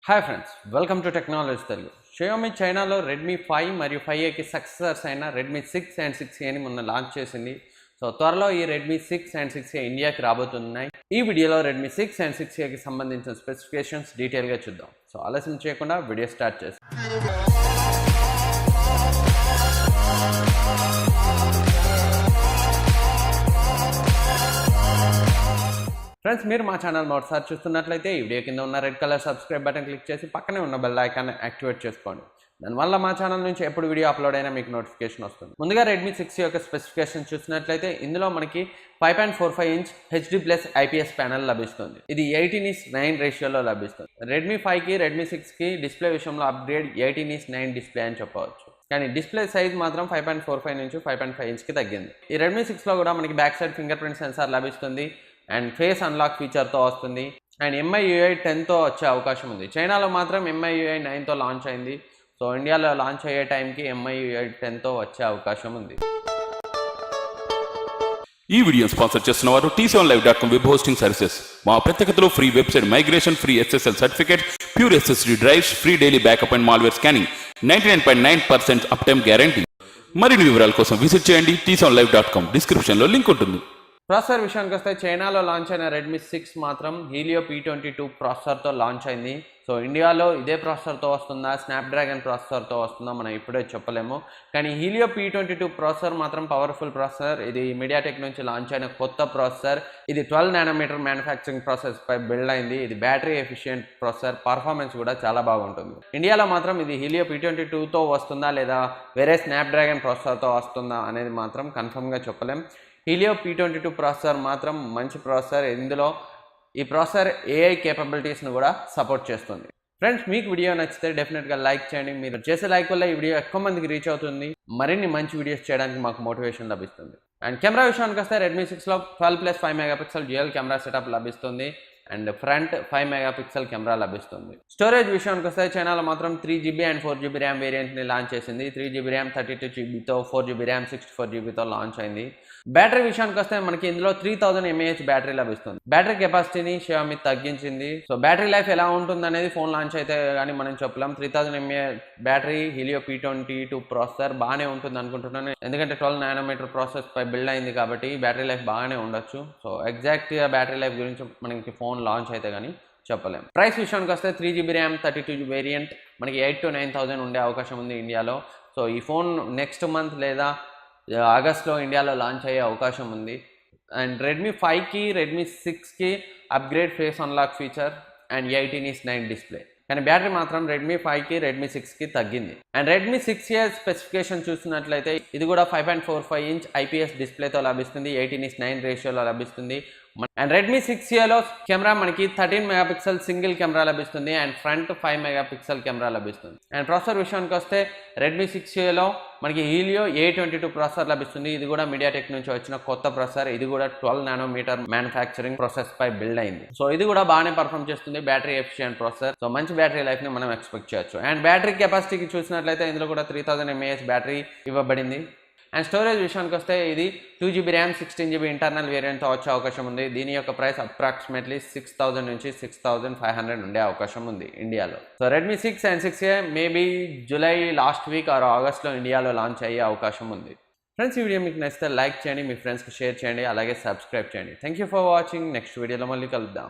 Hi friends, welcome to technology Telugu. Xiaomi చైనాలో Redmi 5 మరియు 5ఏకి successors అయిన రెడ్మీ 6 అండ్ 6ఏని మొన్న లాంచ్ చేసింది. సో త్వరలో ఈ రెడ్మీ 6 అండ్ 6ఏ ఇండియాకి రాబోతున్నాయి. ఈ వీడియోలో రెడ్మీ 6 అండ్ 6ఏకి సంబంధించిన స్పెసిఫికేషన్స్ డీటెయిల్గా చూద్దాం. సో ఆలస్యం చేయకుండా వీడియో స్టార్ట్ చేస్తాం. ఫ్రెండ్స్, మీరు మా ఛానల్ మొదటిసారి చూస్తున్నట్లయితే ఈ వీడియో కింద ఉన్న red colour subscribe button click చేసి పక్కనే ఉన్న బెల్ ఐకాన్ యాక్టివేట్ చేసుకోండి. దానివల్ల మా ఛానల్ నుంచి ఎప్పుడు వీడియో అప్లోడ్ అయినా మీకు నోటిఫికేషన్ వస్తుంది. ముందుగా రెడ్మీ 6 యొక్క స్పెసిఫికేషన్ చూసినట్లయితే ఇందులో మనకి 5.45 inch HD plus IPS panel లభిస్తుంది. ఇది 18:9 రేషియోలో లభిస్తుంది. రెడ్మీ 5కి రెడ్మీ 6కి డిస్ప్లే విషయంలో అప్గ్రేడ్ 18:9 డిస్ప్లే అని చెప్పవచ్చు. కానీ డిస్ప్లే సైజ్ మాత్రం 5.45 నుంచి 5.5 ఇంచ్కి తగ్గింది. ఈ రెడ్మీ 6లో కూడా మనకి back side finger print censor లభిస్తుంది అండ్ ఫేస్ అన్లాక్ ఫీచర్తో వస్తుంది. అండ్ MIUI 10తో వచ్చే అవకాశం ఉంది. చైనాలో మాత్రం MIUI 9తో లాంచ్ అయింది. సో ఇండియాలో లాంచ్ అయ్యే టైంకి MIUI 10తో వచ్చే అవకాశం ఉంది. ఈ వీడియో స్పాన్సర్ చేస్తున్న వారు t7live.com వెబ్ హోస్టింగ్ సర్వీసెస్. మా ప్రత్యేకతలో free website migration, free SSL certificate, pure SSD drives, free daily backup and malware scanning, 99.9% uptime guarantee. మరిన్ని వివరాల కోసం విజిట్ చేయండి t7live.com. డిస్క్రిప్షన్లో లింక్ ఉంటుంది. ప్రాసెసర్ విషయానికి వస్తే చైనాలో లాంచ్ అయిన రెడ్మీ 6 మాత్రం హీలియో P22 ప్రాసెసర్తో లాంచ్ అయింది. సో ఇండియాలో ఇదే ప్రాసెసర్తో వస్తుందా, స్నాప్డ్రాగన్ ప్రాసెసర్తో వస్తుందా మనం ఇప్పుడే చెప్పలేము. కానీ హీలియో P22 ప్రాసెసర్ మాత్రం పవర్ఫుల్ ప్రాసెసర్. ఇది మీడియాటెక్ నుంచి లాంచ్ అయిన కొత్త ప్రాసెసర్. ఇది 12 నానోమీటర్ మ్యానుఫ్యాక్చరింగ్ ప్రాసెస్ పై బిల్డ్ అయింది. ఇది బ్యాటరీ ఎఫిషియెంట్ ప్రాసెసర్, పర్ఫార్మెన్స్ కూడా చాలా బాగుంటుంది. ఇండియాలో మాత్రం ఇది హీలియో P22తో వస్తుందా లేదా వేరే స్నాప్డ్రాగన్ ప్రాసెసర్తో వస్తుందా అనేది మాత్రం కన్ఫర్మ్గా చెప్పలేం. హీలియో P22 ప్రాసెసర్ మాత్రం మంచి ప్రాసెసర్. ఇందులో ఈ ప్రాసెసర్ AI కేపబిలిటీస్ను కూడా సపోర్ట్ చేస్తుంది. ఫ్రెండ్స్, మీకు వీడియో నచ్చితే డెఫినెట్గా లైక్ చేయండి. మీరు చేసే లైక్ వల్ల ఈ వీడియో ఎక్కువ మందికి రీచ్ అవుతుంది. మరిన్ని మంచి వీడియోస్ చేయడానికి మాకు మోటివేషన్ లభిస్తుంది. అండ్ కెమెరా విషయానికి వస్తే రెడ్మీ 6లో 12+5 మెగాపిక్సెల్ డ్యూయల్ కెమెరా సెటప్ లభిస్తుంది. అండ్ ఫ్రంట్ 5 మెగాపిక్సెల్ కెమెరా లభిస్తుంది. స్టోరేజ్ విషయానికి వస్తే చైనాలో మాత్రం 3GB and 4GB RAM వేరియంట్ని launch చేసింది. 3GB ర్యామ్ 32GBతో, 4GB ర్యామ్ 64GBతో లాంచ్ అయింది. బ్యాటరీ విషయానికి వస్తే మనకి ఇందులో 3000 mAh బ్యాటరీ లభిస్తుంది. బ్యాటరీ కెపాసిటీని Xiaomi తగ్గించింది. సో బ్యాటరీ లైఫ్ ఎలా ఉంటుంది అనేది ఫోన్ లాంచ్ అయితే కానీ మనం చెప్పలేం. 3000 mAh battery Helio P22 processor బాగానే ఉంటుంది అనుకుంటున్నాను. ఎందుకంటే 12 నానోమీటర్ ప్రాసెస్ పై బిల్డ్ అయింది కాబట్టి బ్యాటరీ లైఫ్ బాగానే ఉండొచ్చు. సో ఎగ్జాక్ట్గా బ్యాటరీ లైఫ్ గురించి మనకి ఫోన్ లాంచ్ అయితే కానీ చెప్పలేం. ప్రైస్ విషయానికి వస్తే 3GB ర్యామ్ 32GB వేరియంట్ మనకి 8,000 to 9,000 ఉండే అవకాశం ఉంది ఇండియాలో. సో ఈ ఫోన్ నెక్స్ట్ మంత్ లేదా ఆగస్ట్లో ఇండియాలో లాంచ్ అయ్యే అవకాశం ఉంది. అండ్ రెడ్మీ 5కి రెడ్మీ 6కి upgrade face unlock feature and 18:9 display. కానీ బ్యాటరీ మాత్రం రెడ్మీ 5కి రెడ్మీ 6కి తగ్గింది. అండ్ రెడ్మీ 6A స్పెసిఫికేషన్ చూసినట్లయితే ఇది కూడా 5.45 ఇంచ్ ఐపీఎస్ డిస్ప్లేతో లభిస్తుంది. 18:9 రేషియోలో లభిస్తుంది. అండ్ రెడ్మీ 6Aలో కెమెరా మనకి 13 మెగాపిక్సెల్ సింగిల్ కెమెరా లభిస్తుంది అండ్ ఫ్రంట్ 5 మెగాపిక్సెల్ కెమెరా లభిస్తుంది. అండ్ ప్రాసెసర్ విషయానికి వస్తే రెడ్మీ 6Aలో మనకి హీలియో A22 ప్రాసెసర్ లభిస్తుంది. ఇది కూడా మీడియాటెక్ నుంచి వచ్చిన కొత్త ప్రాసెసర్. ఇది కూడా 12 నానోమీటర్ మ్యానుఫ్యాక్చరింగ్ ప్రాసెస్ పై బిల్డ్ అయింది. సో ఇది కూడా బాగానే పర్ఫామ్ చేస్తుంది. Battery efficient processor. సో మంచి బ్యాటరీ లైఫ్ ని మనం ఎక్స్పెక్ట్ చేయొచ్చు. అండ్ బ్యాటరీ కెపాసిటీకి చూసినట్లయితే ఇందులో కూడా 3000 mAh బ్యాటరీ ఇవ్వబడింది. అండ్ స్టోరేజ్ విషయానికి వస్తే ఇది 2GB ర్యామ్ 16GB ఇంటర్నల్ వేరియంట్తో వచ్చే అవకాశం ఉంది. దీని యొక్క ప్రైస్ అప్రాక్సిమేట్లీ 6,000 నుంచి 6,500 ఉండే అవకాశం ఉంది ఇండియాలో. So Redmi 6 and 6A maybe July last week or ఆగస్ట్లో ఇండియాలో లాంచ్ అయ్యే అవకాశం ఉంది. ఫ్రెండ్స్, ఈ వీడియో మీకు నచ్చితే లైక్ చేయండి, మీ ఫ్రెండ్స్కి షేర్ చేయండి, అలాగే సబ్స్క్రైబ్ చేయండి. Thank you for watching. Next వీడియోలో మళ్ళీ కలుద్దాం.